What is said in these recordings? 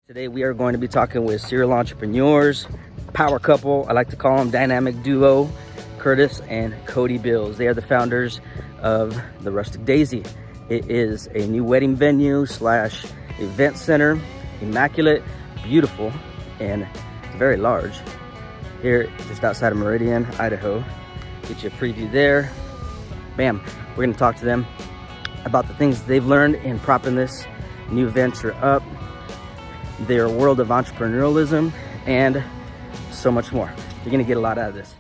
Today we are going to be talking with serial entrepreneurs, power couple, I like to call them dynamic duo, Curtis and Cody Bills. They are the founders of the Rustic Daisy. It is a new wedding venue slash event center, immaculate, beautiful, and very large. Here, just outside of Meridian, Idaho. Get you a preview there. Bam, we're gonna talk to them about the things they've learned in propping this new venture up, their world of entrepreneurialism, and so much more. You're gonna get a lot out of this.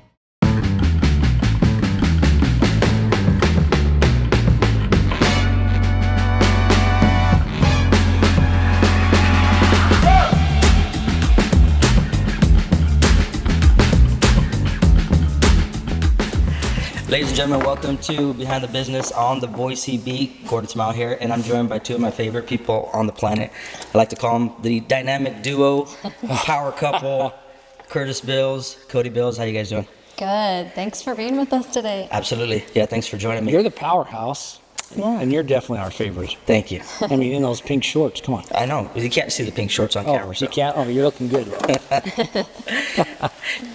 Ladies and gentlemen, welcome to Behind the Business on the Boise Beat. Gordon Smile here, and I'm joined by two of my favorite people on the planet. I like to call them the dynamic duo, power couple, Curtis Bills, Cody Bills. How you guys doing? Good. Thanks for being with us today. Absolutely. Yeah, thanks for joining me. You're the powerhouse. Yeah. And you're definitely our favorite. Thank you. I mean, in those pink shorts, come on. I know. You can't see the pink shorts on camera. So. You can't? Oh, you're looking good.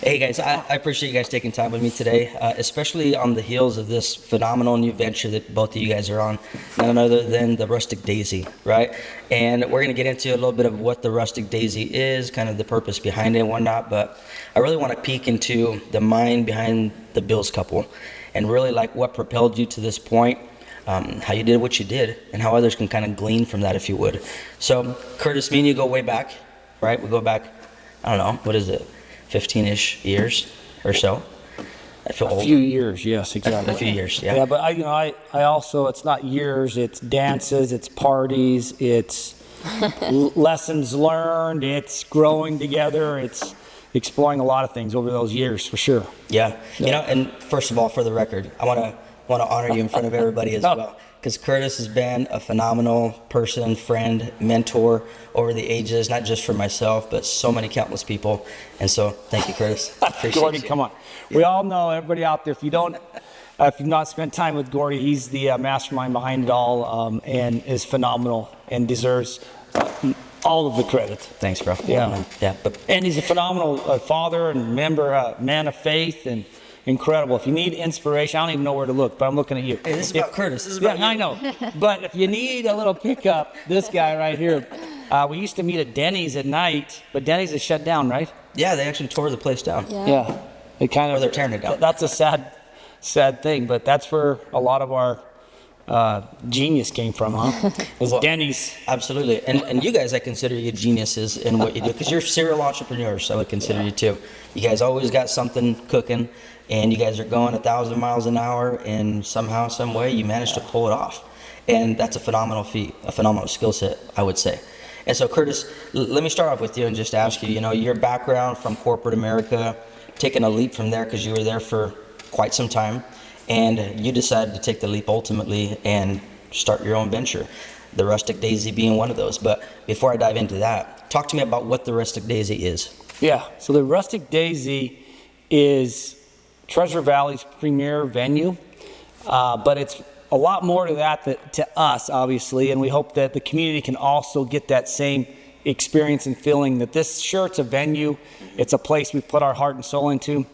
Hey guys, I appreciate you guys taking time with me today, especially on the heels of this phenomenal new venture that both of you guys are on, none other than the Rustic Daisy, right? And we're going to get into a little bit of what the Rustic Daisy is, kind of the purpose behind it and whatnot, but I really want to peek into the mind behind the Bills couple and really like what propelled you to this point, how you did what you did, and how others can kind of glean from that if you would. So Curtis, me and you go way back, right? We go back, I don't know, what is it? 15-ish years or so. I feel old. A few years, yes, exactly. A few years, yeah. Yeah, but I also, it's not years, it's dances, it's parties, it's lessons learned, it's growing together, it's exploring a lot of things over those years, for sure. Yeah, you know, and first of all, for the record, I want to honor you in front of everybody as well. Because Curtis has been a phenomenal person, friend, mentor over the ages, not just for myself, but so many countless people. And so, thank you, Curtis. Gordy, come on. Yeah. We all know, everybody out there, if you've not spent time with Gordy, he's the mastermind behind it all, and is phenomenal and deserves all of the credit. Thanks, bro. Yeah. But and he's a phenomenal father and member, man of faith, and incredible. If you need inspiration, I don't even know where to look, but I'm looking at you. Hey, this is about Curtis. This is about you. I know. But if you need a little pickup, this guy right here. We used to meet at Denny's at night, but Denny's is shut down, right? Yeah, they actually tore the place down. Yeah. It kind of. Or they're tearing it down. That's a sad thing, but that's where a lot of our genius came from, huh? Well, Denny's. Absolutely. And you guys, I consider you geniuses in what you do, because you're serial entrepreneurs, so I would consider you too. You guys always got something cooking, and you guys are going 1,000 miles an hour, and somehow, some way, you managed to pull it off. And that's a phenomenal feat, a phenomenal skill set, I would say. And so, Curtis, let me start off with you and just ask you, your background from corporate America, taking a leap from there because you were there for quite some time, and you decided to take the leap ultimately and start your own venture, the Rustic Daisy being one of those. But before I dive into that, talk to me about what the Rustic Daisy is. Yeah, so the Rustic Daisy is Treasure Valley's premier venue, but it's a lot more to that to us, obviously, and we hope that the community can also get that same experience and feeling that it's a venue, it's a place we've put our heart and soul into,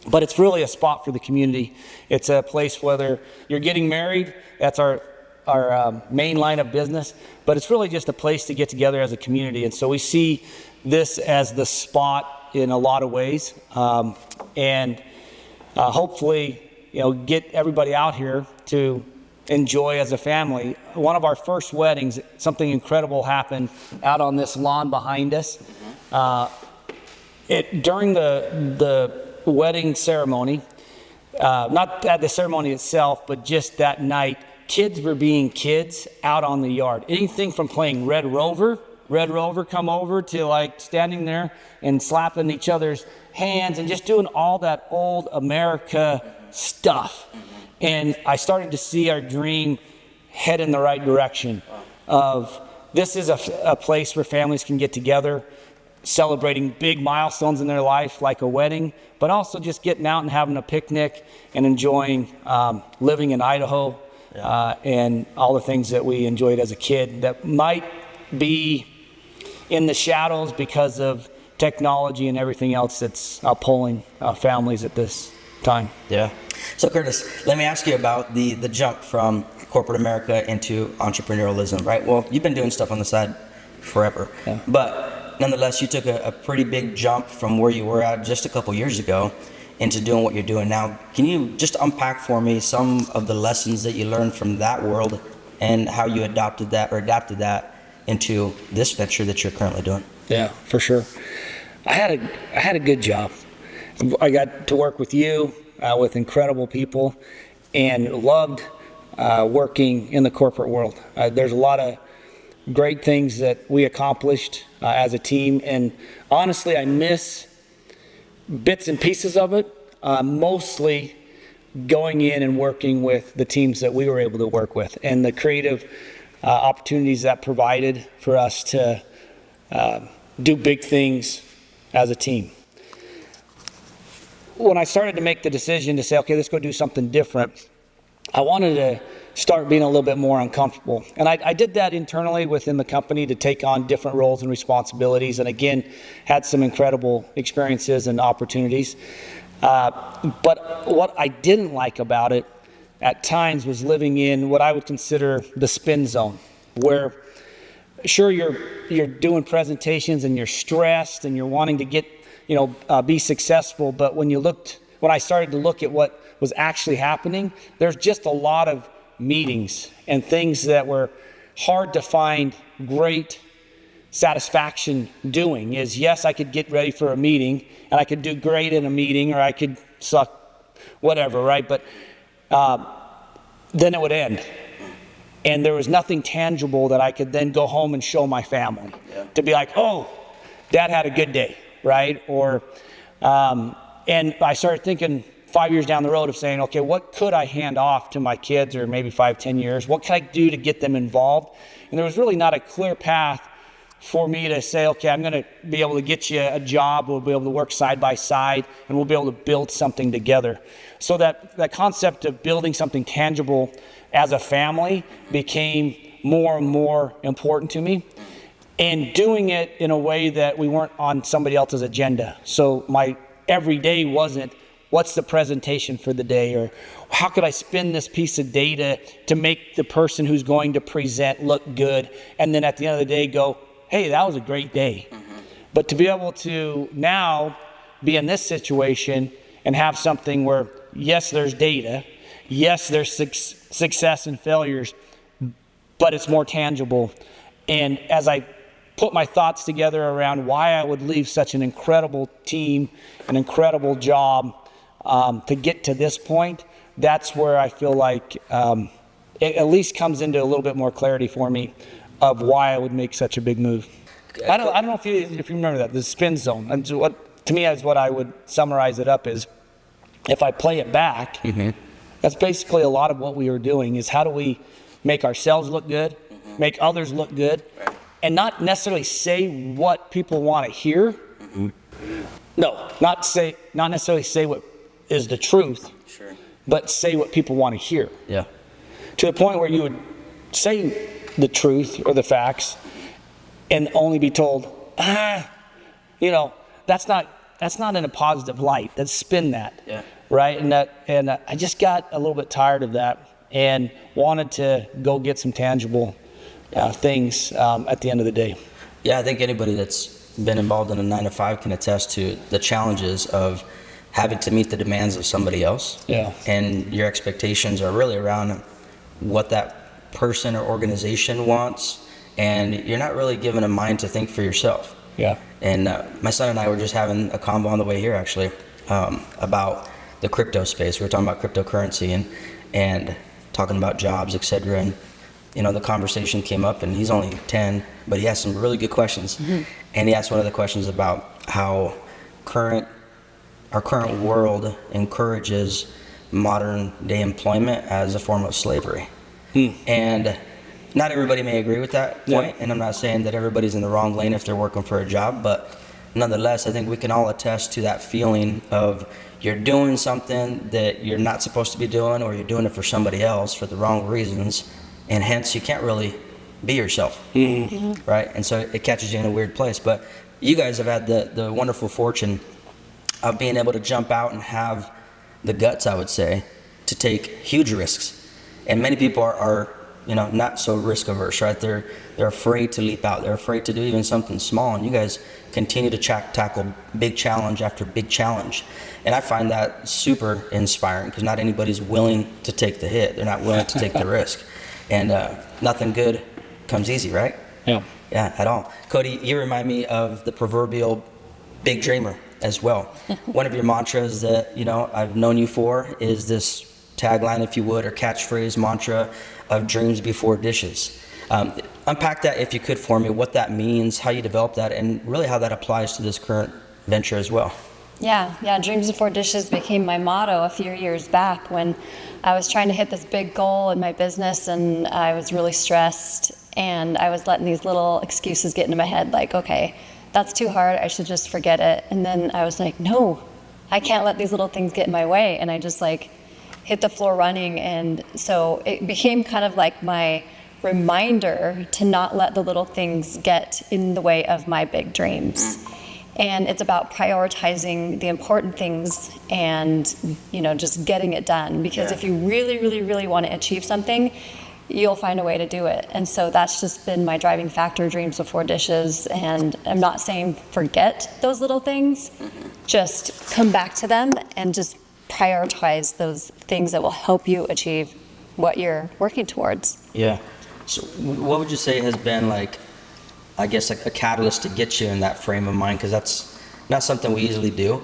but it's really a spot for the community. It's a place whether you're getting married, that's our main line of business, but it's really just a place to get together as a community, and so we see this as the spot in a lot of ways, and hopefully, get everybody out here to enjoy as a family. One of our first weddings, something incredible happened out on this lawn behind us. During the wedding ceremony, not at the ceremony itself, but just that night, kids were being kids out on the yard. Anything from playing Red Rover come over to like standing there and slapping each other's hands and just doing all that old America stuff. And I started to see our dream head in the right direction of this is a place where families can get together, celebrating big milestones in their life like a wedding, but also just getting out and having a picnic and enjoying living in Idaho, and all the things that we enjoyed as a kid that might be in the shadows because of technology and everything else that's pulling families at this time. Yeah. So Curtis, let me ask you about the jump from corporate America into entrepreneurialism, right? Well, you've been doing stuff on the side forever, but nonetheless, you took a pretty big jump from where you were at just a couple years ago into doing what you're doing now. Can you just unpack for me some of the lessons that you learned from that world and how you adapted that into this venture that you're currently doing? Yeah, for sure. I had a good job. I got to work with you, with incredible people, and loved working in the corporate world. There's a lot of great things that we accomplished as a team, and honestly, I miss bits and pieces of it, mostly going in and working with the teams that we were able to work with and the creative opportunities that provided for us to do big things as a team. When I started to make the decision to say, okay, let's go do something different, I wanted to start being a little bit more uncomfortable. And I did that internally within the company to take on different roles and responsibilities, and again, had some incredible experiences and opportunities. But what I didn't like about it at times was living in what I would consider the spin zone, where sure you're doing presentations and you're stressed and you're wanting to get, be successful, but when I started to look at what was actually happening, there's just a lot of meetings and things that were hard to find great satisfaction doing. Is yes, I could get ready for a meeting and I could do great in a meeting, or I could suck, whatever, right? But then it would end. And there was nothing tangible that I could then go home and show my family to be like, oh, Dad had a good day, right? Or, and I started thinking 5 years down the road of saying, okay, what could I hand off to my kids, or maybe 5-10 years? What can I do to get them involved? And there was really not a clear path for me to say, okay, I'm going to be able to get you a job. We'll be able to work side by side, and we'll be able to build something together. So that concept of building something tangible as a family became more and more important to me, and doing it in a way that we weren't on somebody else's agenda. So my every day wasn't, what's the presentation for the day, or how could I spin this piece of data to make the person who's going to present look good, and then at the end of the day go, hey, that was a great day. But to be able to now be in this situation and have something where, yes, there's data, yes, there's success and failures, but it's more tangible. And as I put my thoughts together around why I would leave such an incredible team, an incredible job, to get to this point, that's where I feel like it at least comes into a little bit more clarity for me of why I would make such a big move. I don't know if you remember that, the spin zone. And so what, to me, is what I would summarize it up is, if I play it back, that's basically a lot of what we were doing, is how do we make ourselves look good, make others look good, and not necessarily say what people want to hear. No, not necessarily say what is the truth, but say what people want to hear. Yeah. To the point where you would say the truth or the facts and only be told, that's not in a positive light. Let's spin that. Yeah. Right. And I just got a little bit tired of that and wanted to go get some tangible things at the end of the day. Yeah, I think anybody that's been involved in a 9-to-5 can attest to the challenges of having to meet the demands of somebody else. Yeah. And your expectations are really around what that person or organization wants, and you're not really given a mind to think for yourself. Yeah. And my son and I were just having a convo on the way here, actually, about the crypto space. We were talking about cryptocurrency and talking about jobs, etc. And the conversation came up, and he's only 10, but he asked some really good questions. And he asked one of the questions about how our current world encourages modern day employment as a form of slavery. And not everybody may agree with that point, and I'm not saying that everybody's in the wrong lane if they're working for a job, but nonetheless, I think we can all attest to that feeling of you're doing something that you're not supposed to be doing, or you're doing it for somebody else for the wrong reasons, and hence you can't really be yourself, right? And so it catches you in a weird place. But you guys have had the wonderful fortune of being able to jump out and have the guts, I would say, to take huge risks. And many people are not so risk averse, right? They're afraid to leap out. They're afraid to do even something small. And you guys continue to tackle big challenge after big challenge. And I find that super inspiring because not anybody's willing to take the hit. They're not willing to take the risk. And nothing good comes easy, right? Yeah. Yeah, at all. Cody, you remind me of the proverbial big dreamer as well. One of your mantras that, I've known you for is this tagline, if you would, or catchphrase, mantra of dreams before dishes. Unpack that if you could for me, what that means, how you develop that, and really how that applies to this current venture as well. Yeah, dreams before dishes became my motto a few years back when I was trying to hit this big goal in my business and I was really stressed and I was letting these little excuses get into my head like, okay, that's too hard, I should just forget it. And then I was like, no, I can't let these little things get in my way. And I just hit the floor running. And so it became kind of like my reminder to not let the little things get in the way of my big dreams. And it's about prioritizing the important things and, just getting it done. Because if you really, really, really want to achieve something, you'll find a way to do it. And so that's just been my driving factor, dreams before dishes. And I'm not saying forget those little things, just come back to them and just prioritize those things that will help you achieve what you're working towards. Yeah. So what would you say has been a catalyst to get you in that frame of mind? Because that's not something we easily do,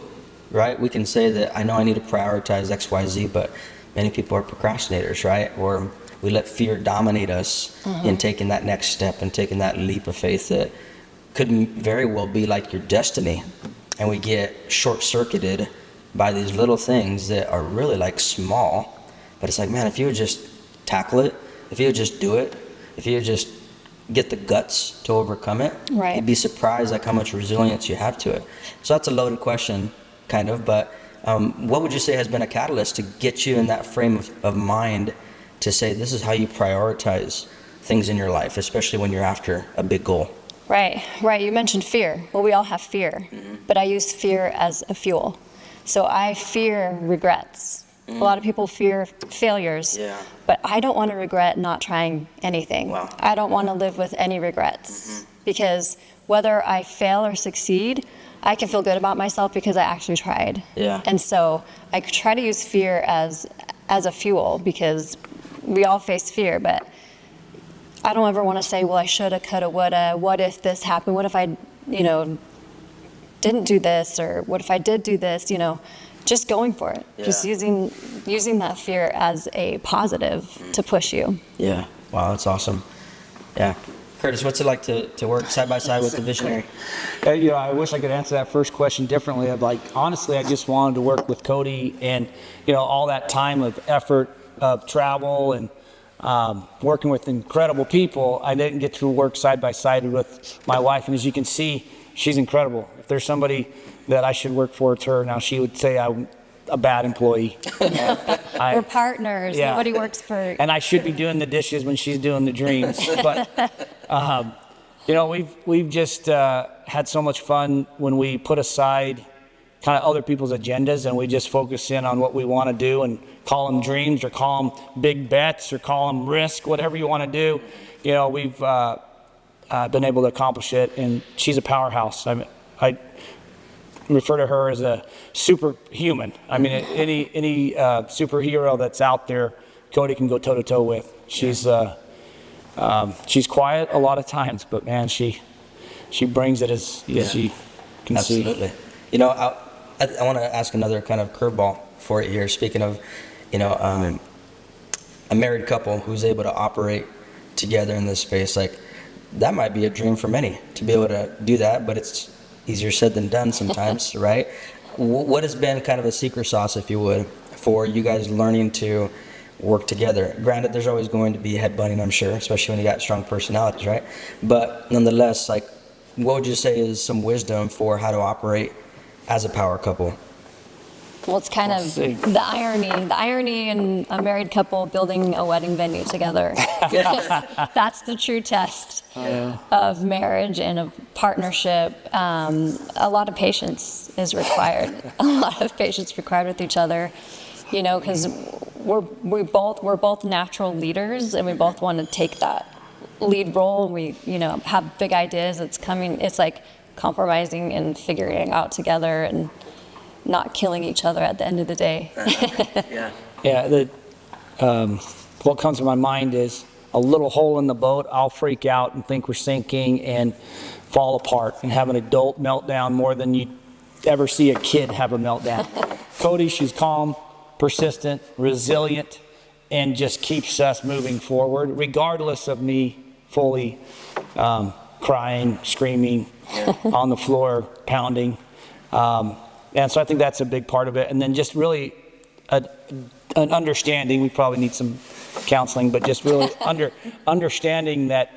right? We can say that I know I need to prioritize X, Y, Z, but many people are procrastinators, right? Or we let fear dominate us in taking that next step and taking that leap of faith that could very well be like your destiny. And we get short-circuited by these little things that are really small. But it's man, if you would just tackle it, if you would just do it, if you would just get the guts to overcome it, right, you'd be surprised how much resilience you have to it. So that's a loaded question, kind of, but what would you say has been a catalyst to get you in that frame of mind to say this is how you prioritize things in your life, especially when you're after a big goal? Right. You mentioned fear. Well, we all have fear, but I use fear as a fuel. So I fear regrets. A lot of people fear failures, but I don't want to regret not trying anything. Wow. I don't want to live with any regrets because whether I fail or succeed, I can feel good about myself because I actually tried. Yeah. And so I try to use fear as a fuel because we all face fear, but I don't ever want to say, well, I shoulda, coulda, woulda, what if this happened? What if I, didn't do this? Or what if I did do this? Just going for it. Yeah. Just using that fear as a positive to push you. Yeah. Wow, that's awesome. Yeah. Curtis, what's it like to work side by side with the visionary? I wish I could answer that first question differently. Honestly, I just wanted to work with Cody and, all that time of effort of travel and working with incredible people. I didn't get to work side by side with my wife. And as you can see, she's incredible. If there's somebody that I should work for, it's her. Now, she would say I'm a bad employee. We're partners. Yeah. Nobody works for... And I should be doing the dishes when she's doing the dreams. But, we've just had so much fun when we put aside kind of other people's agendas and we just focus in on what we want to do and call them dreams or call them big bets or call them risk, whatever you want to do. We've been able to accomplish it, and she's a powerhouse. I refer to her as a superhuman. Any superhero that's out there, Cody can go toe to toe with. She's quiet a lot of times, but man, she brings it as you can see. Absolutely. I want to ask another kind of curveball for you here. Speaking of, a married couple who's able to operate together in this space, that might be a dream for many to be able to do that, but it's easier said than done sometimes, right? What has been kind of a secret sauce, if you would, for you guys learning to work together? Granted, there's always going to be headbutting, I'm sure, especially when you got strong personalities, right? But nonetheless, what would you say is some wisdom for how to operate as a power couple? Well, it's kind of the irony in a married couple building a wedding venue together. That's the true test of marriage and of partnership. A lot of patience is required. A lot of patience required with each other, you know, because we're both natural leaders, and we both want to take that lead role. We, you know, have big ideas. It's like compromising and figuring it out together, and not killing each other at the end of the day. What comes to my mind is a little hole in the boat. I'll freak out and think we're sinking and fall apart and have an adult meltdown more than you ever see a kid have a meltdown. Cody, she's calm, persistent, resilient, and just keeps us moving forward, regardless of me fully crying, screaming, on the floor, pounding. And so I think that's a big part of it. And then just really an understanding, we probably need some counseling, but just really understanding that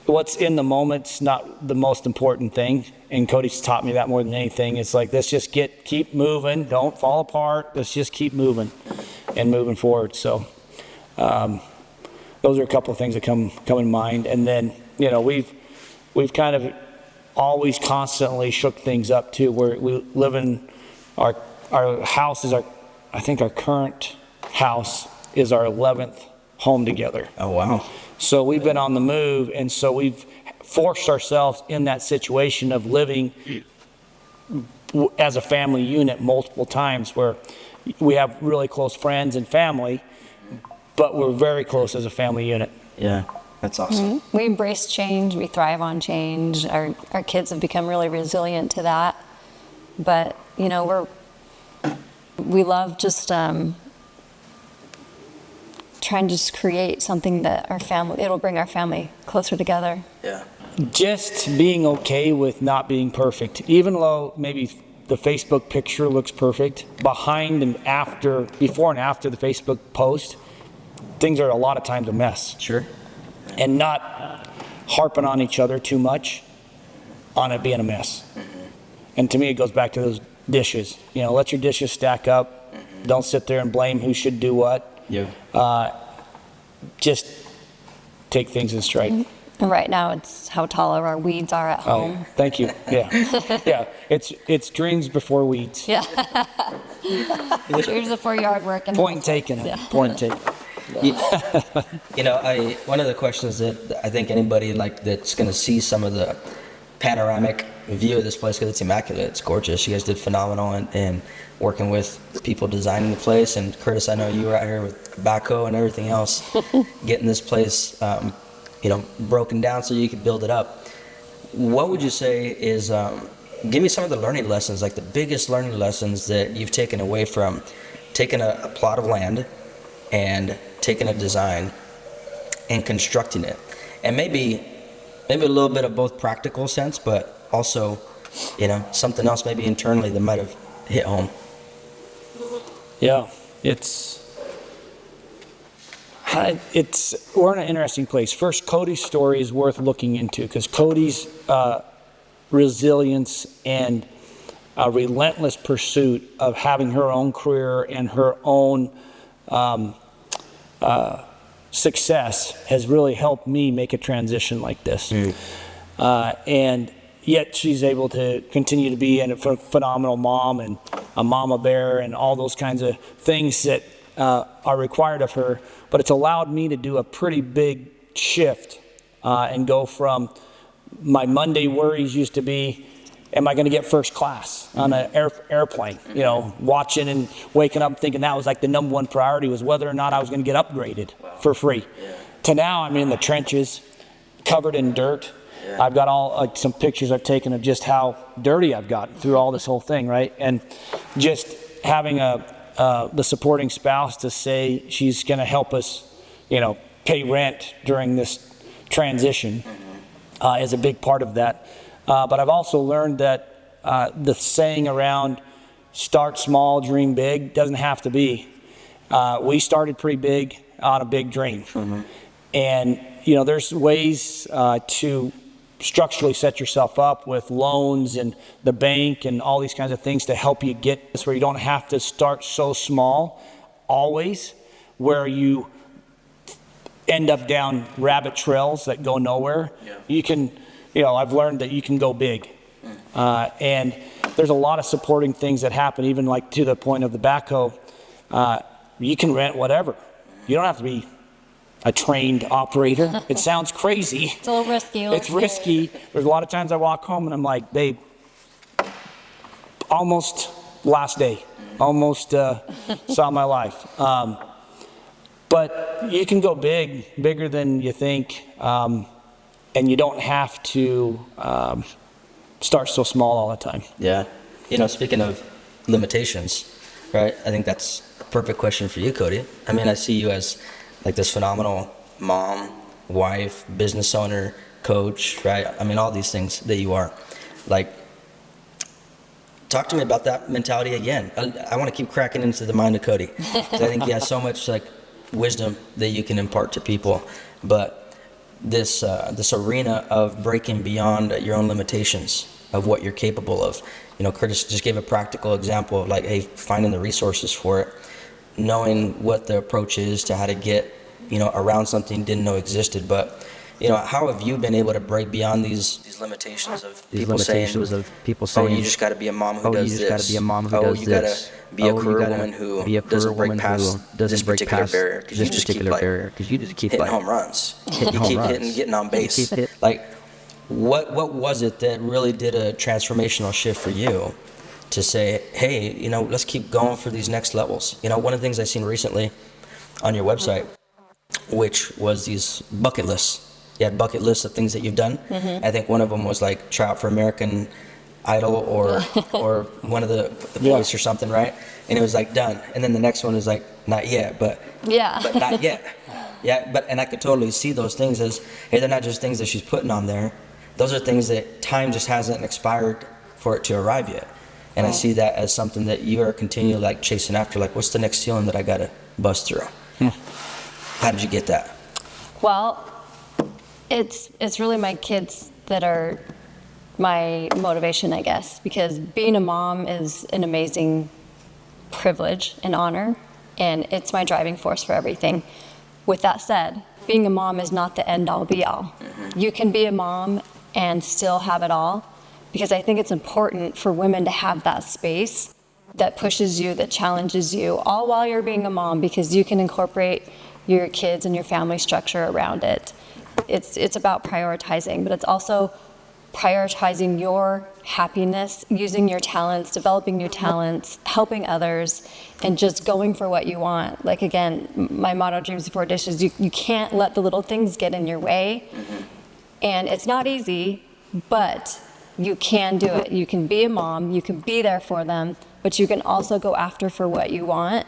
what's in the moment's not the most important thing. And Cody's taught me that more than anything. It's like, let's just keep moving. Don't fall apart. Let's just keep moving and moving forward. So those are a couple of things that come in mind. And then, you know, we've kind of always constantly shook things up too. We live in our house is I think our current house is our 11th home together. Oh, wow. So we've been on the move, and so we've forced ourselves in that situation of living as a family unit multiple times, where we have really close friends and family, but we're very close as a family unit. Yeah. That's awesome. Mm-hmm. We embrace change. We thrive on change. Our kids have become really resilient to that. But, you know, we love just trying to just create something that it'll bring our family closer together. Yeah. Just being okay with not being perfect, even though maybe the Facebook picture looks perfect, before and after the Facebook post, things are a lot of times a mess. Sure. And not harping on each other too much on it being a mess. Mm-hmm. And to me, it goes back to those dishes. You know, let your dishes stack up. Mm-hmm. Don't sit there and blame who should do what. Yeah. Just take things in stride. Mm-hmm. And right now, it's how tall our weeds are at home. Oh, thank you. Yeah. Yeah. It's dreams before weeds. Yeah. Dreams before yard work. And Point taken. Yeah. Point taken. You know, one of the questions that I think anybody that's going to see some of the panoramic view of this place, because it's immaculate, it's gorgeous. You guys did phenomenal and working with people designing the place. And Curtis, I know you were out here with backhoe and everything else, getting this place, broken down so you could build it up. What would you say is, give me some of the learning lessons, like the biggest learning lessons that you've taken away from taking a plot of land and taking a design and constructing it, and maybe a little bit of both practical sense, but also, you know, something else maybe internally that might have hit home. Yeah, we're in an interesting place. First, Cody's story is worth looking into, because Cody's resilience and a relentless pursuit of having her own career and her own success has really helped me make a transition like this. And yet she's able to continue to be a phenomenal mom and a mama bear and all those kinds of things that are required of her. But it's allowed me to do a pretty big shift and go from my Monday worries used to be, am I going to get first class on an airplane? You know, watching and waking up thinking that was like the number one priority, was whether or not I was going to get upgraded for free. To now I'm in the trenches, covered in dirt. I've got some pictures I've taken of just how dirty I've gotten through all this whole thing, right? And just having the supporting spouse to say she's going to help us, you know, pay rent during this transition is a big part of that. But I've also learned that the saying around start small, dream big doesn't have to be. We started pretty big on a big dream. And, you know, there's ways to structurally set yourself up with loans and the bank and all these kinds of things to help you get this, where you don't have to start so small always, where you end up down rabbit trails that go nowhere. Yeah. You can, I've learned that you can go big. And there's a lot of supporting things that happen, even like to the point of the backhoe. You can rent whatever. You don't have to be a trained operator. It sounds crazy. It's a little risky. It's risky. There's a lot of times I walk home and I'm like, babe, almost last day, almost saw my life. But you can go bigger than you think, and you don't have to start so small all the time. Yeah. Speaking of limitations, right? I think that's a perfect question for you, Cody. I mean, I see you as like this phenomenal mom, wife, business owner, coach, right? I mean, all these things that you are. Like, talk to me about that mentality again. I want to keep cracking into the mind of Cody, because I think he has so much like wisdom that you can impart to people. But this arena of breaking beyond your own limitations of what you're capable of. Curtis just gave a practical example of like, hey, finding the resources for it, knowing what the approach is to how to get, around something you didn't know existed. But, how have you been able to break beyond these limitations of people saying, oh, you just got to be a mom who does this. You got to be a career woman who doesn't break past this particular barrier, because you just keep hitting home runs. You keep getting on base. Like, what was it that really did a transformational shift for you to say, hey, let's keep going for these next levels? One of the things I've seen recently on your website, which was these bucket lists. You had bucket lists of things that you've done. Mm-hmm. I think one of them was like try out for American Idol or one of the voice or something, right? And it was like done. And then the next one is like not yet, but not yet. Yeah, and I could totally see those things as, hey, they're not just things that she's putting on there. Those are things that time just hasn't expired for it to arrive yet. And I see that as something that you are continually like chasing after. Like, what's the next ceiling that I got to bust through? How did you get that? Well, it's really my kids that are my motivation, I guess, because being a mom is an amazing privilege and honor, and it's my driving force for everything. With that said, being a mom is not the end-all be-all. You can be a mom and still have it all, because I think it's important for women to have that space that pushes you, that challenges you, all while you're being a mom, because you can incorporate your kids and your family structure around it. It's about prioritizing, but it's also prioritizing your happiness, using your talents, developing new talents, helping others, and just going for what you want. Like, again, my motto, dreams before dishes, you can't let the little things get in your way. And it's not easy, but you can do it. You can be a mom, you can be there for them, but you can also go after for what you want.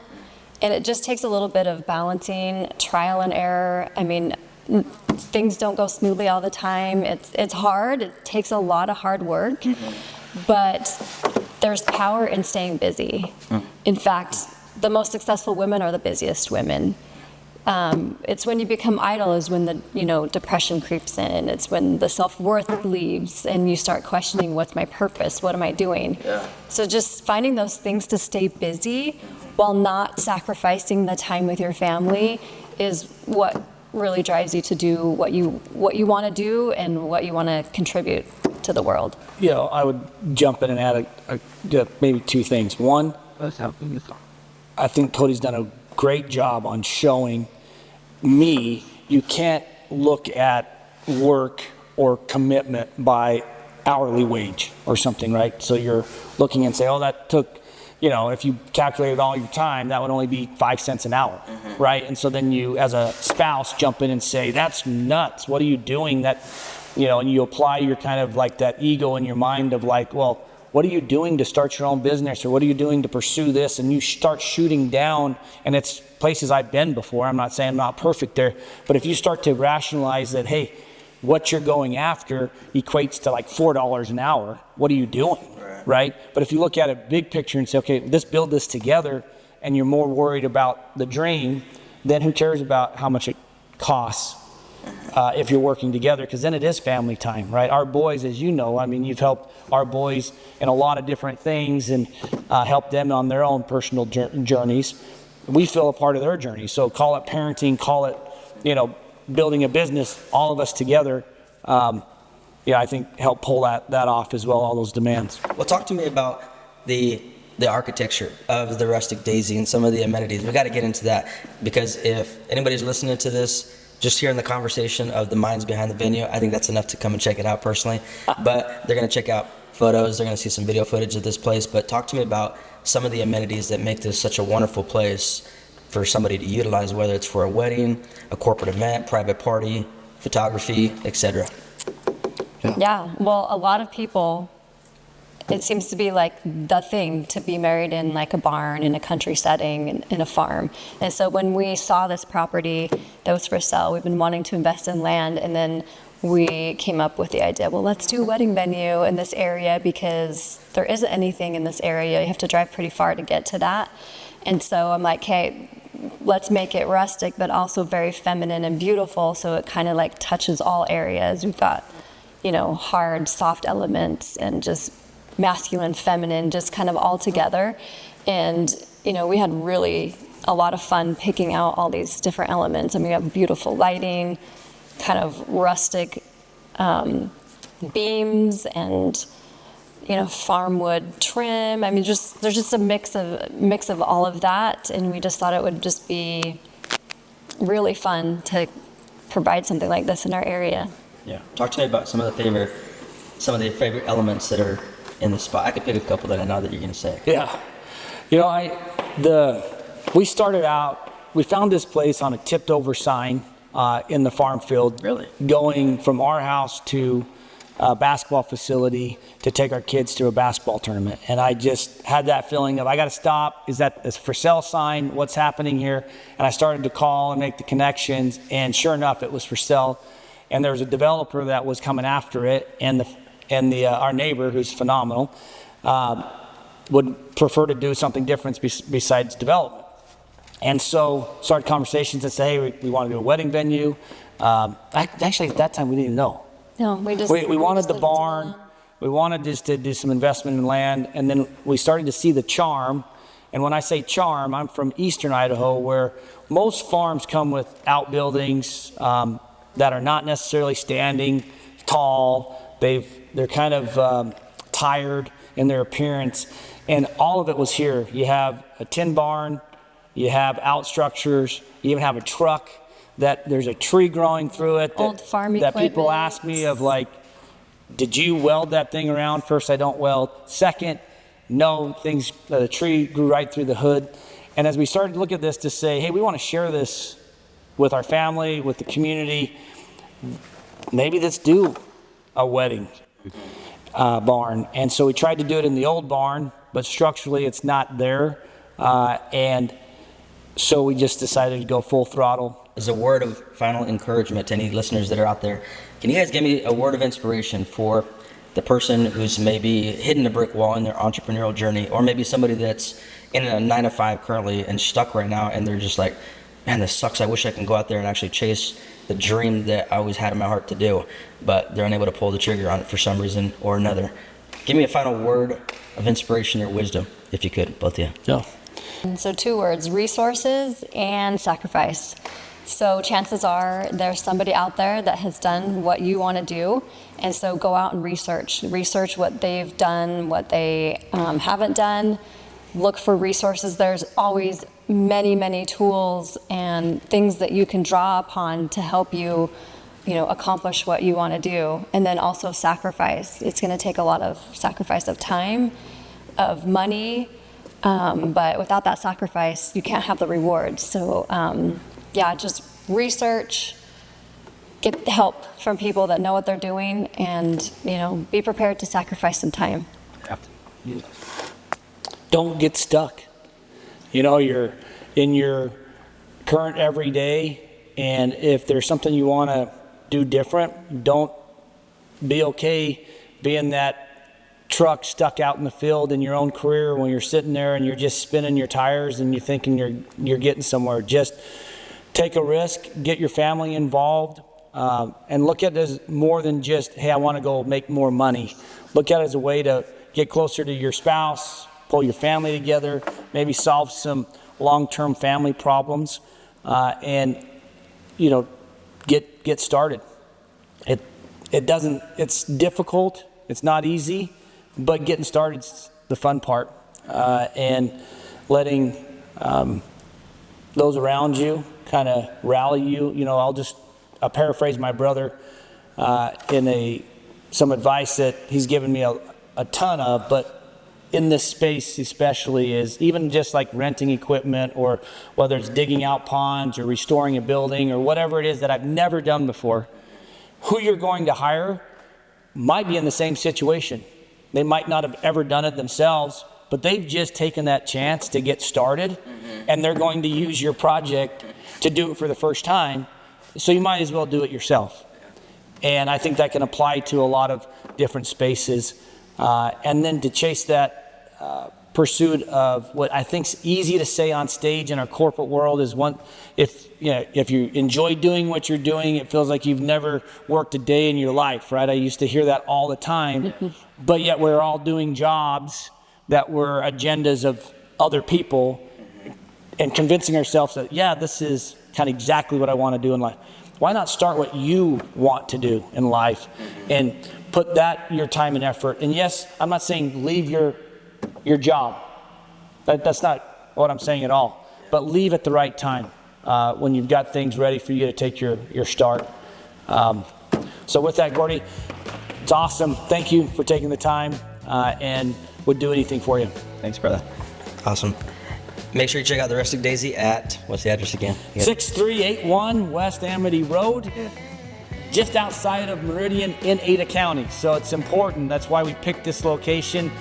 And it just takes a little bit of balancing, trial and error. I mean, things don't go smoothly all the time. It's hard. It takes a lot of hard work, but there's power in staying busy. In fact, the most successful women are the busiest women. It's when you become idle is when the depression creeps in. It's when the self-worth leaves and you start questioning, what's my purpose? What am I doing? Yeah. So just finding those things to stay busy while not sacrificing the time with your family is what really drives you to do what you want to do and what you want to contribute to the world. I would jump in and add maybe two things. One, I think Cody's done a great job on showing me you can't look at work or commitment by hourly wage or something, right? So you're looking and say, oh, that took, if you calculated all your time, that would only be 5 cents an hour, right? And so then you, as a spouse, jump in and say, that's nuts. What are you doing? That, and you apply your kind of like that ego in your mind of like, well, what are you doing to start your own business, or what are you doing to pursue this? And you start shooting down, and it's places I've been before. I'm not saying I'm not perfect there, but if you start to rationalize that, hey, what you're going after equates to like $4 an hour, what are you doing? Right? But if you look at a big picture and say, okay, let's build this together, and you're more worried about the dream, then who cares about how much it costs? if you're working together, because then it is family time, right? Our boys, as you know, I mean, you've helped our boys in a lot of different things and helped them on their own personal journeys. We feel a part of their journey. So call it parenting, call it, building a business, all of us together, I think help pull that off as well, all those demands. Well, talk to me about the architecture of the Rustic Daisy and some of the amenities. We got to get into that, because if anybody's listening to this, just hearing the conversation of the minds behind the venue, I think that's enough to come and check it out personally. But they're going to check out photos, they're going to see some video footage of this place. But talk to me about some of the amenities that make this such a wonderful place for somebody to utilize, whether it's for a wedding, a corporate event, private party, photography, etc. Yeah, well, a lot of people, it seems to be like the thing to be married in, like a barn, in a country setting, in a farm. And so when we saw this property that was for sale, we've been wanting to invest in land, and then we came up with the idea, well, let's do a wedding venue in this area, because there isn't anything in this area. You have to drive pretty far to get to that. And so I'm like, hey, let's make it rustic, but also very feminine and beautiful, so it kind of like touches all areas. We've got, hard, soft elements, and just masculine, feminine, just kind of all together. And, we had really a lot of fun picking out all these different elements. I mean, we have beautiful lighting, kind of rustic beams, and, farm wood trim. I mean, there's just a mix of all of that. And we just thought it would just be really fun to provide something like this in our area. Yeah. Talk to me about some of the favorite elements that are in the spot. I could pick a couple that I know that you're going to say. Yeah. We started out, we found this place on a tipped over sign in the farm field. Really? Going from our house to a basketball facility to take our kids to a basketball tournament. And I just had that feeling of, I got to stop. Is that a for sale sign? What's happening here? And I started to call and make the connections. And sure enough, it was for sale. And there was a developer that was coming after it, and our neighbor, who's phenomenal, would prefer to do something different besides development. And so started conversations and say, hey, we want to do a wedding venue. Actually, at that time, we didn't even know. No, we wanted the barn. We wanted just to do some investment in land, and then we started to see the charm. And when I say charm, I'm from eastern Idaho, where most farms come with outbuildings that are not necessarily standing tall. They're kind of tired in their appearance, and all of it was here. You have a tin barn, you have out structures, you even have a truck that there's a tree growing through it. Old farm that equipment. People ask me of, like, did you weld that thing around? First, I don't weld. Second, no, the tree grew right through the hood. And as we started to look at this to say, hey, we want to share this with our family, with the community, maybe let's do a wedding barn. And so we tried to do it in the old barn, but structurally it's not there. And so we just decided to go full throttle. As a word of final encouragement to any listeners that are out there, can you guys give me a word of inspiration for the person who's maybe hitting a brick wall in their entrepreneurial journey, or maybe somebody that's in a 9-to-5 currently and stuck right now, and they're just like, man, this sucks. I wish I can go out there and actually chase the dream that I always had in my heart to do, but they're unable to pull the trigger on it for some reason or another. Give me a final word of inspiration or wisdom, if you could, both of you. Yeah. And so 2 words, resources and sacrifice. So chances are there's somebody out there that has done what you want to do. And so go out and research what they've done, what they haven't done. Look for resources. There's always many, many tools and things that you can draw upon to help you, accomplish what you want to do. And then also sacrifice. It's going to take a lot of sacrifice of time, of money, but without that sacrifice, you can't have the rewards. So, just research, get help from people that know what they're doing, and, be prepared to sacrifice some time. Yeah. Don't get stuck. You're in your current everyday, and if there's something you want to do different, don't be okay being that truck stuck out in the field in your own career when you're sitting there and you're just spinning your tires and you're thinking you're getting somewhere. Just take a risk, get your family involved, and look at it as more than just, hey, I want to go make more money. Look at it as a way to get closer to your spouse, pull your family together, maybe solve some long-term family problems, and get started. It's difficult, it's not easy, but getting started's the fun part, and letting those around you kind of rally you. I'll paraphrase my brother in some advice that he's given me a ton of, but in this space especially, is even just like renting equipment, or whether it's digging out ponds or restoring a building or whatever it is that I've never done before, who you're going to hire might be in the same situation. They might not have ever done it themselves, but they've just taken that chance to get started, and they're going to use your project to do it for the first time. So you might as well do it yourself. And I think that can apply to a lot of different spaces. And then to chase that pursuit of what I think is easy to say on stage in our corporate world is if you enjoy doing what you're doing, it feels like you've never worked a day in your life, right? I used to hear that all the time, but yet we're all doing jobs that were agendas of other people, and convincing ourselves that, yeah, this is kind of exactly what I want to do in life. Why not start what you want to do in life and put that your time and effort? And yes, I'm not saying leave your job. That's not what I'm saying at all. But leave at the right time, when you've got things ready for you to take your start. So with that, Gordy, it's awesome. Thank you for taking the time, and would do anything for you. Thanks, brother. Awesome. Make sure you check out the Rustic Daisy at, what's the address again? 6381 West Amity Road, just outside of Meridian in Ada County. So it's important. That's why we picked this location.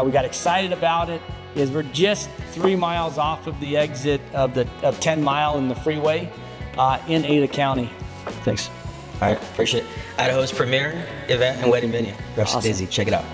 We got excited about it, is we're just 3 miles off of the exit of 10 Mile in the freeway in Ada County. Thanks. All right, appreciate it. Idaho's premier event and wedding venue, Rustic Daisy. Check it out.